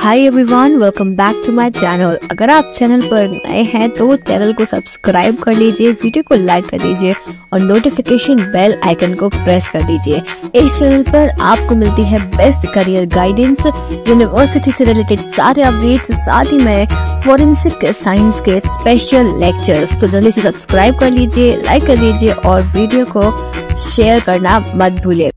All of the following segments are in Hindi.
Hi everyone, welcome back to my channel. अगर आप चैनल पर नए हैं तो चैनल को सब्सक्राइब कर लीजिए, वीडियो को लाइक कर दीजिए और नोटिफिकेशन बेल आइकन को प्रेस कर दीजिए। इस चैनल पर आपको मिलती है बेस्ट करियर गाइडेंस, यूनिवर्सिटी से रिलेटेड सारे अपडेट्स, साथ ही में फॉरेंसिक साइंस के स्पेशल लेक्चर्स। तो जल्दी से सब्सक्राइब कर लीजिए, लाइक कर दीजिए और वीडियो को शेयर करना मत भूलिए।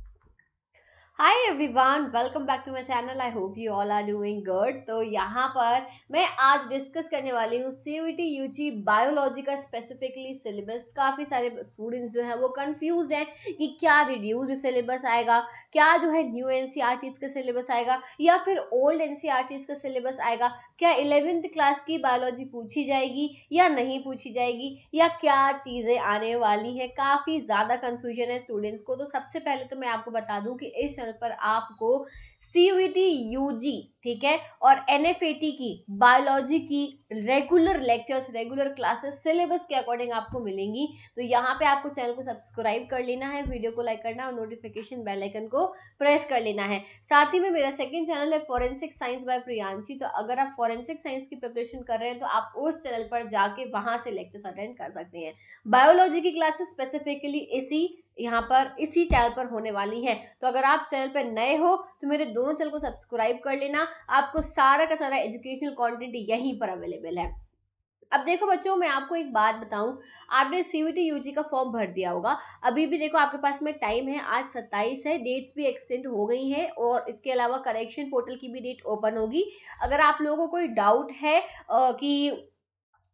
Hi everyone, welcome back to my channel. I hope you all are doing good. तो यहाँ पर मैं आज डिस्कस करने वाली हूँ सीयूईटी यूजी बायोलॉजी का स्पेसिफिकली सिलेबस। काफ़ी सारे स्टूडेंट्स जो हैं वो कंफ्यूज्ड हैं कि क्या रिड्यूस्ड सिलेबस आएगा, क्या जो है न्यू एनसीईआरटी का सिलेबस आएगा या फिर ओल्ड एनसीईआरटी का सिलेबस आएगा, क्या 11th क्लास की बायोलॉजी पूछी जाएगी या नहीं पूछी जाएगी, या क्या चीज़ें आने वाली हैं। काफ़ी ज़्यादा कंफ्यूजन है स्टूडेंट्स को। तो सबसे पहले तो मैं आपको बता दूं कि इस चैनल पर आपको सीयूईटी यूजी, ठीक है, और एनएफएटी की बायोलॉजी की regular lectures, regular classes syllabus के अकॉर्डिंग आपको मिलेंगी। तो यहाँ पे आपको चैनल को सब्सक्राइब कर लेना है, वीडियो को लाइक करना और नोटिफिकेशन बेल आइकन को प्रेस कर लेना है। साथ ही में मेरा सेकंड चैनल है फॉरेंसिक साइंस बाय प्रियांशी। तो अगर आप फॉरेंसिक साइंस की प्रिपरेशन कर रहे हैं तो आप उस चैनल पर जाके वहां से लेक्चर्स अटेंड कर सकते हैं। बायोलॉजी की क्लासेस स्पेसिफिकली इसी चैनल पर होने वाली हैं। तो अगर आप चैनल पर नए हो तो मेरे दोनों चैनल को सब्सक्राइब कर लेना, आपको सारा का सारा एजुकेशनल कंटेंट यहीं पर अवेलेबल है। अब देखो बच्चों, मैं आपको एक बात बताऊं, आपने सीयूईटी यूजी का फॉर्म भर दिया होगा। अभी भी देखो आपके पास में टाइम है, आज 27 है, डेट्स भी एक्सटेंड हो गई हैं और इसके अलावा करेक्शन पोर्टल की भी डेट ओपन होगी। अगर आप लोगों को कोई डाउट है कि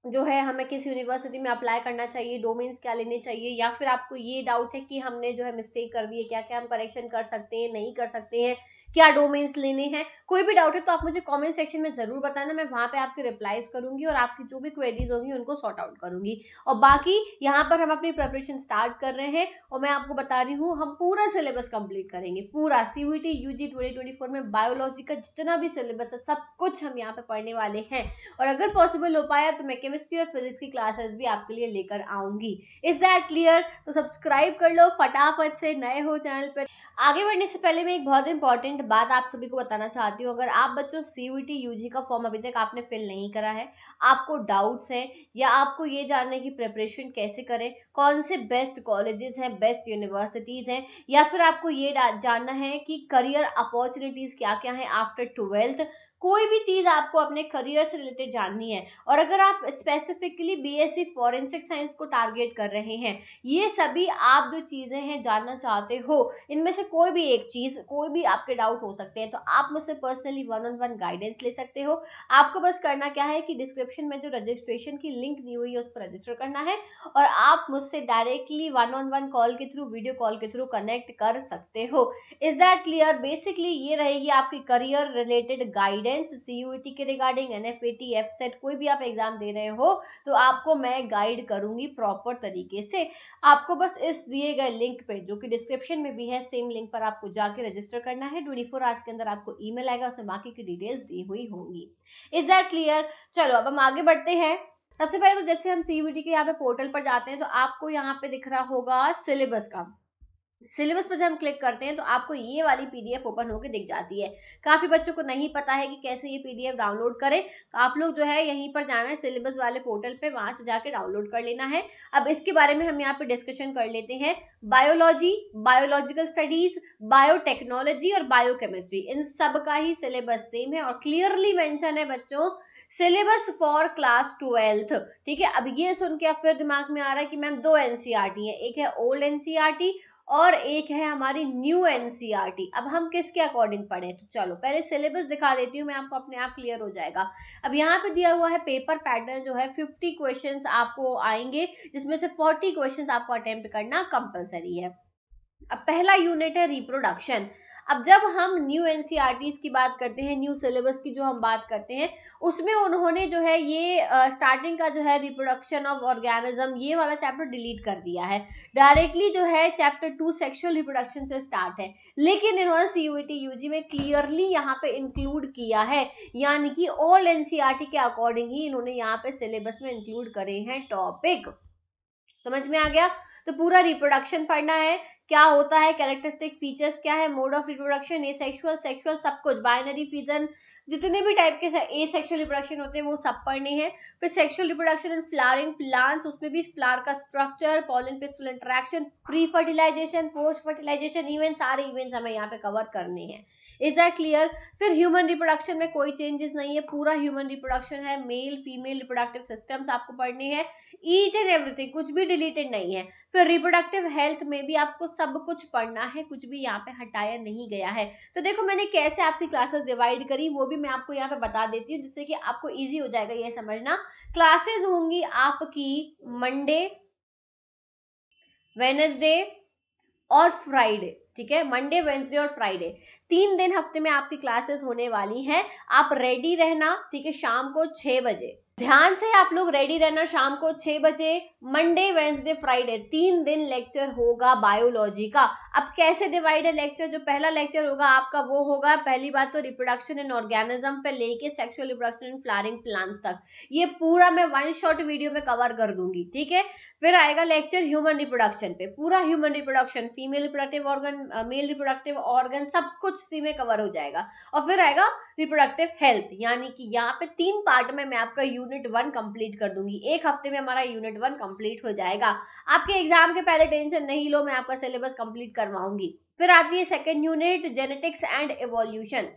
जो है हमें किस यूनिवर्सिटी में अप्लाई करना चाहिए, डोमेन्स क्या लेने चाहिए, या फिर आपको ये डाउट है कि हमने जो है मिस्टेक कर दी है, क्या क्या हम करेक्शन कर सकते हैं, नहीं कर सकते हैं, क्या डोमेन्स लेने हैं, कोई भी डाउट है तो आप मुझे कमेंट सेक्शन में जरूर बताना। मैं वहां पे आपके रिप्लाईज करूंगी और आपकी जो भी क्वेरीज होंगी उनको सॉर्ट आउट करूंगी। और बाकी यहाँ पर हम अपनी प्रिपरेशन स्टार्ट कर रहे हैं और मैं आपको बता रही हूँ हम पूरा सिलेबस कंप्लीट करेंगे। पूरा सीयूईटी यूजी 2024 में बायोलॉजी का जितना भी सिलेबस है सब कुछ हम यहाँ पे पढ़ने वाले हैं। और अगर पॉसिबल हो पाया तो मैं केमिस्ट्री और फिजिक्स की क्लासेस भी आपके लिए लेकर आऊंगी। Is that clear? तो सब्सक्राइब कर लो फटाफट से, नए हो चैनल पर। आगे बढ़ने से पहले मैं एक बहुत इंपॉर्टेंट बात आप सभी को बताना चाहती हूँ। अगर आप बच्चों सीयूईटी यूजी का फॉर्म अभी तक आपने फिल नहीं करा है, आपको डाउट्स हैं या आपको ये जानने की प्रिपरेशन कैसे करें, कौन से बेस्ट कॉलेजेस हैं, बेस्ट यूनिवर्सिटीज हैं, या फिर आपको ये जानना है कि करियर अपॉर्चुनिटीज क्या क्या है आफ्टर 12th, कोई भी चीज आपको अपने करियर से रिलेटेड जाननी है और अगर आप स्पेसिफिकली बीएससी फॉरेंसिक साइंस को टारगेट कर रहे हैं, ये सभी आप जो चीजें हैं जानना चाहते हो, इनमें से कोई भी एक चीज, कोई भी आपके डाउट हो सकते हैं, तो आप मुझसे पर्सनली 1-on-1 गाइडेंस ले सकते हो। आपको बस करना क्या है कि डिस्क्रिप्शन में जो रजिस्ट्रेशन की लिंक दी हुई है उस पर रजिस्टर करना है और आप मुझसे डायरेक्टली 1-on-1 कॉल के थ्रू, वीडियो कॉल के थ्रू कनेक्ट कर सकते हो। Is that clear? बेसिकली ये रहेगी आपकी करियर रिलेटेड गाइडेंस सीयूईटी के रिगार्डिंग, एनएफएटी, एफसेट, कोई भी आप एग्जाम दे रहे हो तो आपको मैं गाइड करूंगी प्रॉपर तरीके से। आपको बस इस दिए गए लिंक पे, जो कि डिस्क्रिप्शन में भी है, सेम लिंक पर आपको जाके रजिस्टर करना है। 24 आवर्स के अंदर आपको ईमेल आएगा, उसमें बाकी की डिटेल्स दी हुई होंगी। Is that clear? चलो अब हम आगे बढ़ते हैं। सबसे पहले तो जैसे हम सीयूईटी के यहाँ पे पोर्टल पर जाते हैं तो आपको यहाँ पे दिख रहा होगा सिलेबस का। सिलेबस पर जब हम क्लिक करते हैं तो आपको ये वाली पीडीएफ ओपन होकर दिख जाती है। काफी बच्चों को नहीं पता है कि कैसे ये पीडीएफ डाउनलोड करें, तो आप लोग जो है यहीं पर जाना है सिलेबस वाले पोर्टल पे, वहां से जाके डाउनलोड कर लेना है। अब इसके बारे में हम यहाँ पे डिस्कशन कर लेते हैं। बायोलॉजी, बायोलॉजिकल स्टडीज, बायोटेक्नोलॉजी और बायोकेमिस्ट्री, इन सब का ही सिलेबस सेम है और क्लियरली मेंशन है बच्चों, सिलेबस फॉर क्लास 12th। ठीक है, अब ये सुन के अब फिर दिमाग में आ रहा है कि मैम दो एनसीईआरटी है, एक है ओल्ड एनसीईआरटी और एक है हमारी न्यू एनसीईआरटी। अब हम किसके अकॉर्डिंग पढ़े? तो चलो पहले सिलेबस दिखा देती हूँ मैं आपको, अपने आप क्लियर हो जाएगा। अब यहाँ पे दिया हुआ है पेपर पैटर्न जो है 50 क्वेश्चंस आपको आएंगे, जिसमें से 40 क्वेश्चंस आपको अटेम्प्ट करना कंपलसरी है। अब पहला यूनिट है रिप्रोडक्शन। अब जब हम न्यू एनसीईआरटीज की बात करते हैं, न्यू सिलेबस की जो हम बात करते हैं, उसमें उन्होंने जो है ये स्टार्टिंग का जो है रिप्रोडक्शन ऑफ ऑर्गेनिज्म, ये वाला चैप्टर डिलीट कर दिया है। डायरेक्टली जो है चैप्टर 2 सेक्सुअल रिप्रोडक्शन से स्टार्ट है, लेकिन इन्होंने सीयूईटी यूजी में क्लियरली यहाँ पे इंक्लूड किया है, यानी कि ओल्ड एनसीईआरटी के अकॉर्डिंग ही इन्होंने यहाँ पे सिलेबस में इंक्लूड करे हैं टॉपिक। समझ में आ गया? तो पूरा रिप्रोडक्शन पढ़ना है, क्या होता है, कैरेक्टरिस्टिक फीचर्स क्या है, mode of reproduction, asexual, sexual, सब कुछ, बाइनरी, फिजन, जितने भी टाइप के एसेक्सुअल रिप्रोडक्शन होते हैं वो सब पढ़ने हैं। फिर sexual reproduction in flowering plants, उसमें भी फ्लावर का structure, pollen pistil interaction, pre fertilisation, post fertilisation event, सारे इवेंट्स हमें यहाँ पे कवर करने हैं। Is that clear? फिर ह्यूमन रिप्रोडक्शन में कोई चेंजेस नहीं है, पूरा ह्यूमन रिप्रोडक्शन है, मेल फीमेल रिप्रोडक्टिव सिस्टम्स आपको पढ़ने हैं, ईच एंड एवरीथिंग, कुछ भी डिलीटेड नहीं है। फिर रिप्रोडक्टिव हेल्थ में भी आपको सब कुछ पढ़ना है, कुछ भी यहाँ पे हटाया नहीं गया है। तो देखो मैंने कैसे आपकी क्लासेस डिवाइड करी वो भी मैं आपको यहाँ पे बता देती हूँ, जिससे कि आपको इजी हो जाएगा ये समझना। क्लासेस होंगी आपकी मंडे, वेडनेसडे और फ्राइडे, ठीक है, मंडे वेडनेसडे और फ्राइडे, 3 दिन हफ्ते में आपकी क्लासेस होने वाली हैं। आप रेडी रहना, ठीक है, शाम को 6 बजे, ध्यान से आप लोग रेडी रहना, शाम को 6 बजे, मंडे वेडनेसडे फ्राइडे 3 दिन लेक्चर होगा बायोलॉजी का। अब कैसे डिवाइड है लेक्चर? जो पहला लेक्चर होगा आपका वो होगा, पहली बात तो रिप्रोडक्शन इन ऑर्गेनिज्म पे लेके sexual reproduction in flowering plants तक, ये पूरा मैं वन शॉट वीडियो में कवर कर दूंगी, ठीक है। फिर आएगा लेक्चर ह्यूमन रिप्रोडक्शन पे, पूरा human reproduction, female reproductive organ, male reproductive organ, सब कुछ इसी में कवर हो जाएगा। और फिर आएगा रिप्रोडक्टिव हेल्थ, यानी कि यहाँ पे 3 पार्ट में मैं आपका यूनिट 1 कंप्लीट कर दूंगी। एक हफ्ते में हमारा यूनिट 1 कंप्लीट हो जाएगा। आपके एग्जाम के पहले टेंशन नहीं लो, मैं आपका सिलेबस कंप्लीट करवाऊंगी। फिर आती है second unit, genetics and evolution,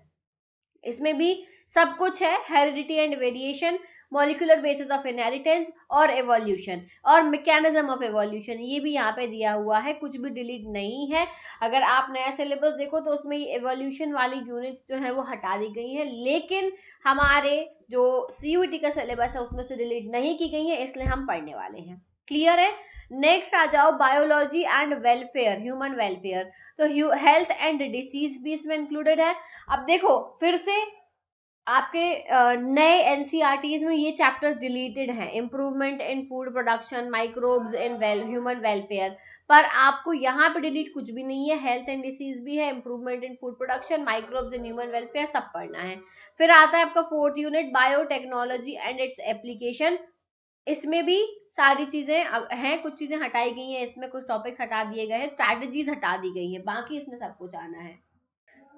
इसमें भी सब कुछ है, heredity and variation, molecular basis of inheritance और एवोल्यूशन और मैकेनिज्म ऑफ एवोल्यूशन, ये भी यहाँ पे दिया हुआ है, कुछ भी डिलीट नहीं है। अगर आप नया सिलेबस देखो तो उसमें एवोल्यूशन वाली यूनिट्स जो है वो हटा दी गई है, लेकिन हमारे जो सीयूईटी का सिलेबस है उसमें से डिलीट नहीं की गई है, इसलिए हम पढ़ने वाले हैं। क्लियर है? नेक्स्ट आ जाओ biology and welfare, human welfare, तो हेल्थ एंड डिसीज भी इसमें इंक्लूडेड है। अब देखो फिर से आपके नए एनसीईआरटीज में ये चैप्टर्स डिलीटेड हैं, improvement in food production, microbes in human welfare, पर आपको यहाँ पे डिलीट कुछ भी नहीं है, हेल्थ एंड डिसीज भी है, improvement in food production, microbes in human welfare, सब पढ़ना है। फिर आता है आपका 4th unit, biotechnology and its application, इसमें भी सारी चीजें हैं, कुछ चीजें हटाई गई हैं, इसमें कुछ टॉपिक्स हटा दिए गए हैं, स्ट्रैटेजीज हटा दी गई है, बाकी इसमें सब कुछ आना है।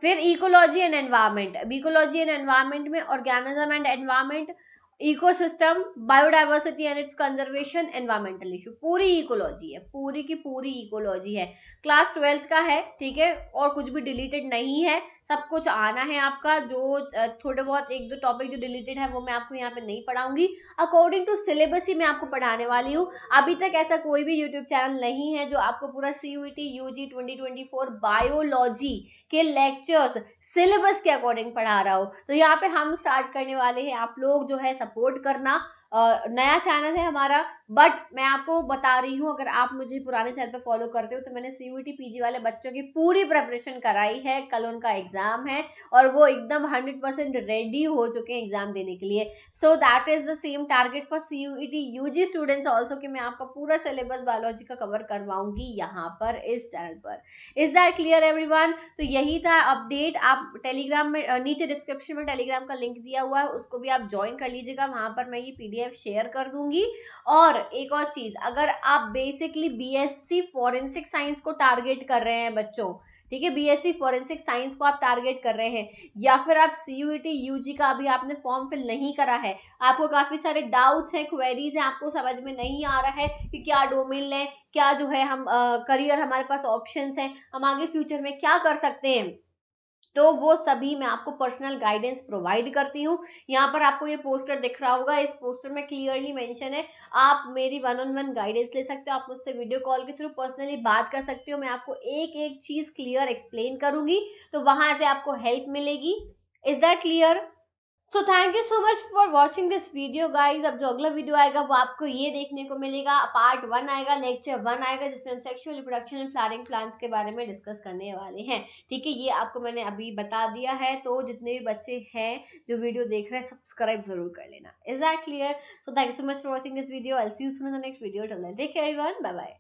फिर ecology and environment, ecology and environment में organism and environment, ecosystem, biodiversity and its conservation, environmental issue, पूरी इकोलॉजी है, पूरी की पूरी इकोलॉजी है। क्लास 12th का है, ठीक है, और कुछ भी डिलीटेड नहीं है, सब कुछ आना है आपका। जो थोड़े बहुत 1-2 टॉपिक जो डिलीटेड है वो मैं आपको यहाँ पे नहीं पढ़ाऊंगी, अकॉर्डिंग टू सिलेबस ही मैं आपको पढ़ाने वाली हूँ। अभी तक ऐसा कोई भी यूट्यूब चैनल नहीं है जो आपको पूरा सीयूईटी यूजी 2024 बायोलॉजी के लेक्चर्स सिलेबस के अकॉर्डिंग पढ़ा रहा हो। तो यहाँ पे हम स्टार्ट करने वाले हैं, आप लोग जो है सपोर्ट करना। नया चैनल है हमारा, बट मैं आपको बता रही हूँ, अगर आप मुझे पुराने चैनल पे फॉलो करते हो तो मैंने सीयूईटी पीजी वाले बच्चों की पूरी प्रिपरेशन कराई है, कल उनका एग्जाम है और वो एकदम 100% रेडी हो चुके हैं एग्जाम देने के लिए। So that is the same target for CUET UG students also, कि मैं आपका पूरा सिलेबस बायोलॉजी का कवर करवाऊंगी यहाँ पर इस चैनल पर। Is that clear everyone? तो यही था अपडेट। आप टेलीग्राम में नीचे डिस्क्रिप्शन में टेलीग्राम का लिंक दिया हुआ है, उसको भी आप ज्वाइन कर लीजिएगा, वहां पर मैं ये पीडीएफ शेयर कर दूंगी। और एक और चीज, अगर आप बेसिकली बीएससी फॉरेंसिक साइंस को टारगेट कर रहे हैं बच्चों, ठीक है, बीएससी फॉरेंसिक साइंस को आप टारगेट कर रहे हैं, या फिर आप सीयूईटी यूजी का अभी आपने फॉर्म फिल नहीं करा है, आपको काफी सारे डाउट्स हैं, क्वेरीज हैं, आपको समझ में नहीं आ रहा है कि क्या डोमेन लें, क्या जो है हम करियर, हमारे पास ऑप्शंस हैं, हम आगे फ्यूचर में क्या कर सकते हैं, तो वो सभी मैं आपको पर्सनल गाइडेंस प्रोवाइड करती हूँ। यहाँ पर आपको ये पोस्टर दिख रहा होगा, इस पोस्टर में क्लियरली मेंशन है, आप मेरी 1-on-1 गाइडेंस ले सकते हो, आप मुझसे वीडियो कॉल के थ्रू पर्सनली बात कर सकते हो, मैं आपको एक एक चीज क्लियर एक्सप्लेन करूंगी, तो वहां से आपको हेल्प मिलेगी। Is that clear? तो thank you so much for watching this video guys. अब जो अगला वीडियो आएगा वो आपको ये देखने को मिलेगा, पार्ट 1 आएगा, लेक्चर 1 आएगा, जिसमें हम sexual reproduction and flowering plants के बारे में डिस्कस करने वाले हैं, ठीक है। ये आपको मैंने अभी बता दिया है, तो जितने भी बच्चे हैं जो वीडियो देख रहे हैं सब्सक्राइब जरूर कर लेना। Is that clear? So thank you so much for watching this video, I will see you soon in the next video. Till then take care everyone, bye bye.